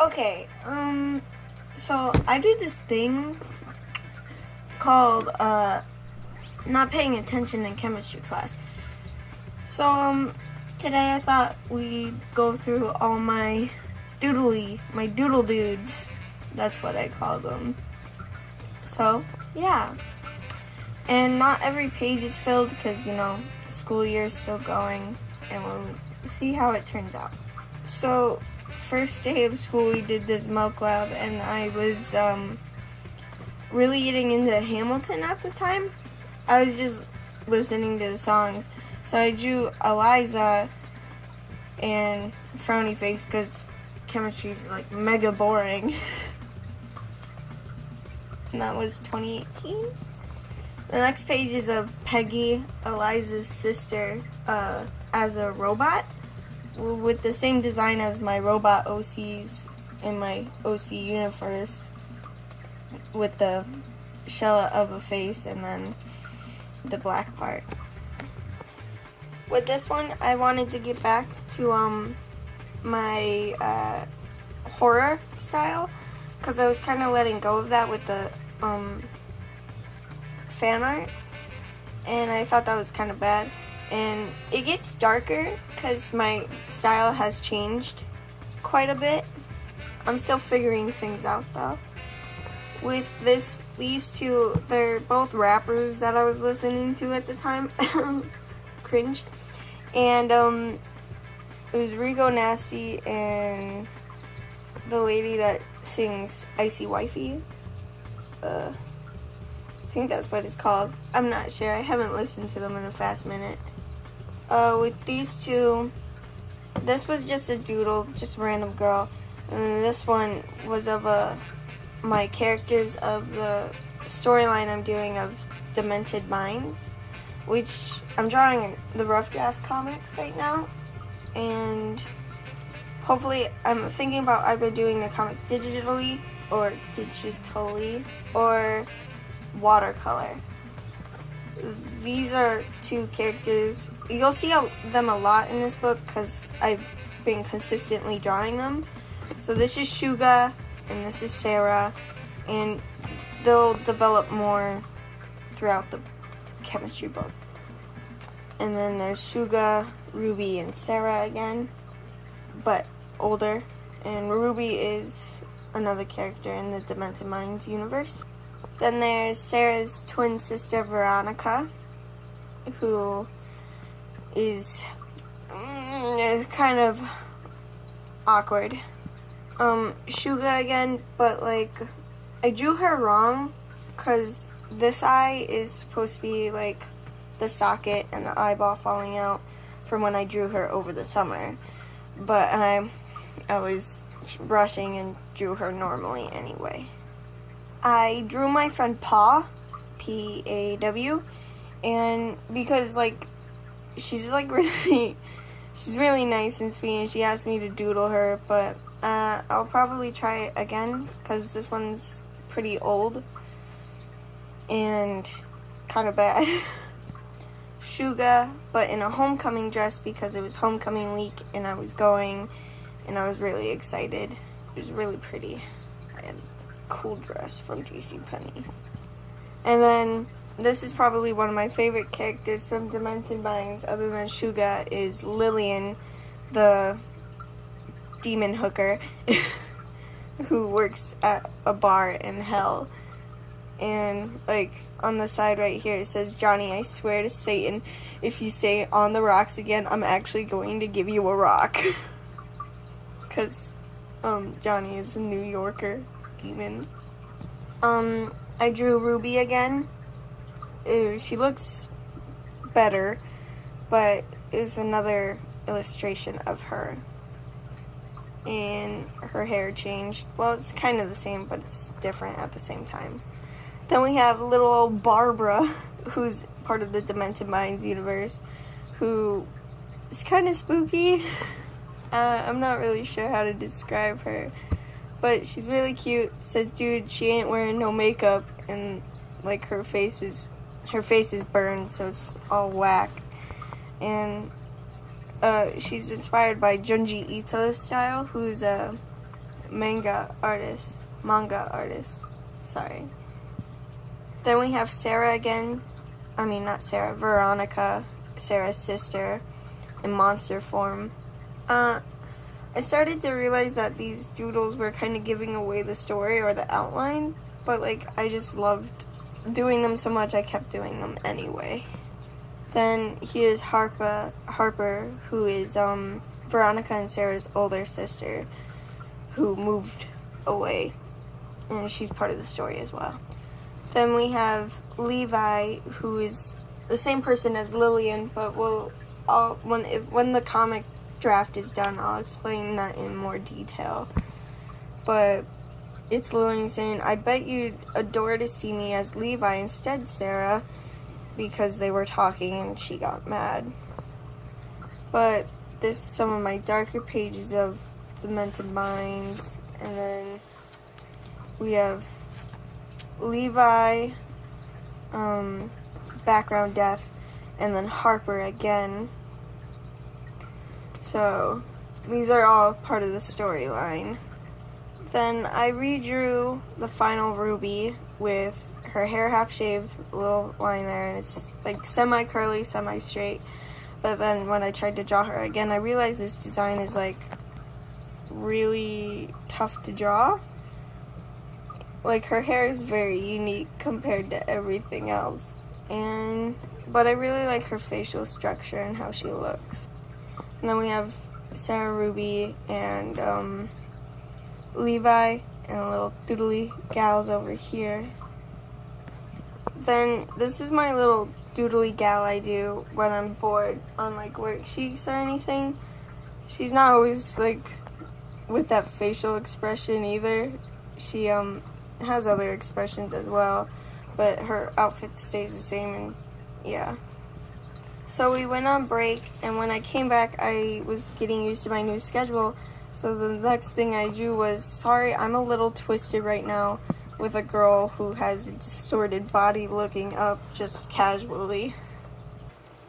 Okay, so I do this thing called, not paying attention in chemistry class. So, today I thought we'd go through all my doodle dudes. That's what I call them. So, yeah. And not every page is filled because, school year is still going, and we'll see how it turns out. So, first day of school, we did this milk lab, and I was really getting into Hamilton at the time. I was just listening to the songs. So I drew Eliza and frowny face because chemistry is like mega boring. And that was 2018. The next page is of Peggy, Eliza's sister, as a robot with the same design as my robot OCs in my OC universe, with the shell of a face and then the black part. With this one, I wanted to get back to my horror style, because I was kind of letting go of that with the fan art, and I thought that was kind of bad. And it gets darker because my style has changed quite a bit. I'm still figuring things out though. With these two, they're both rappers that I was listening to at the time. Cringe. And it was Rico Nasty and the lady that sings Icy Wifey. I think that's what it's called. I'm not sure. I haven't listened to them in a fast minute. With these two, this was just a doodle, just a random girl. And then this one was of my characters of the storyline I'm doing of Demented Minds, which I'm drawing the rough draft comic right now, and hopefully I'm thinking about either doing the comic digitally or watercolor. These are two characters. You'll see them a lot in this book because I've been consistently drawing them. So this is Shuga and this is Sarah, and they'll develop more throughout the chemistry book. And then there's Shuga, Ruby, and Sarah again, but older. And Ruby is another character in the Demented Minds universe. Then there's Sarah's twin sister, Veronica, who is kind of awkward. Shuga again, but I drew her wrong because this eye is supposed to be like the socket and the eyeball falling out from when I drew her over the summer. But I was rushing and drew her normally anyway. I drew my friend Paw, P-A-W, and because she's really nice and sweet, and she asked me to doodle her, but I'll probably try it again because this one's pretty old and kind of bad. Shuga, but in a homecoming dress because it was homecoming week and I was going and I was really excited. It was really pretty. I had a cool dress from JCPenney. And then this is probably one of my favorite characters from Demented Minds other than Shuga is Lillian, the demon hooker who works at a bar in hell. And on the side right here it says, "Johnny, I swear to Satan, if you say on the rocks again, I'm actually going to give you a rock." Because Johnny is a New Yorker demon. I drew Ruby again. She looks better, but is another illustration of her. And her hair changed. Well, it's kind of the same, but it's different at the same time. Then we have little old Barbara, who's part of the Demented Minds universe, who is kind of spooky. I'm not really sure how to describe her, but she's really cute. Says, "Dude, she ain't wearing no makeup," and her face is burned, so it's all whack. And she's inspired by Junji Ito's style, who's a manga artist, sorry. Then we have Sarah again, not Sarah, Veronica, Sarah's sister, in monster form. I started to realize that these doodles were kind of giving away the story or the outline, but like I just loved doing them so much I kept doing them anyway. Then here's Harper, who is Veronica and Sarah's older sister, who moved away, and she's part of the story as well. Then we have Levi, who is the same person as Lillian, but when the comic draft is done, I'll explain that in more detail. But it's Lillian saying, "I bet you'd adore to see me as Levi instead, Sarah," because they were talking and she got mad. But this is some of my darker pages of Demented Minds, and then we have Levi, background death, and then Harper again. So these are all part of the storyline. Then I redrew the final Ruby with her hair half shaved, a little line there, and it's like semi-curly, semi-straight. But then when I tried to draw her again, I realized this design is like really tough to draw. Like her hair is very unique compared to everything else. But I really like her facial structure and how she looks. And then we have Sarah Ruby and Levi and little doodly gals over here. Then this is my little doodly gal I do when I'm bored on like worksheets or anything. She's not always like with that facial expression either. She has other expressions as well, but her outfit stays the same, and yeah. So we went on break, and when I came back I was getting used to my new schedule. So the next thing I drew was, sorry, I'm a little twisted right now, with a girl who has a distorted body looking up just casually.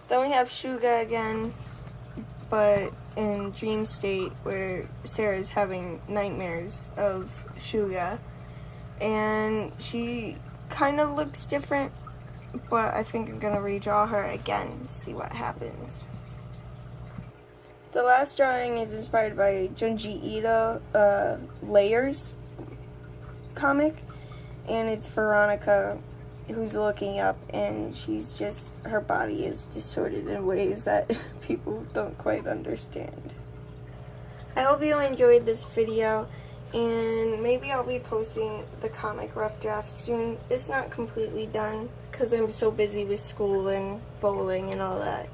Then we have Shuga again, but in dream state where Sarah's having nightmares of Shuga. And she kind of looks different, but I think I'm gonna redraw her again and see what happens. The last drawing is inspired by Junji Ito, Layers comic, and it's Veronica who's looking up, and her body is distorted in ways that people don't quite understand. I hope you enjoyed this video, and maybe I'll be posting the comic rough draft soon. It's not completely done because I'm so busy with school and bowling and all that.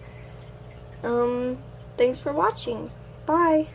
Thanks for watching. Bye.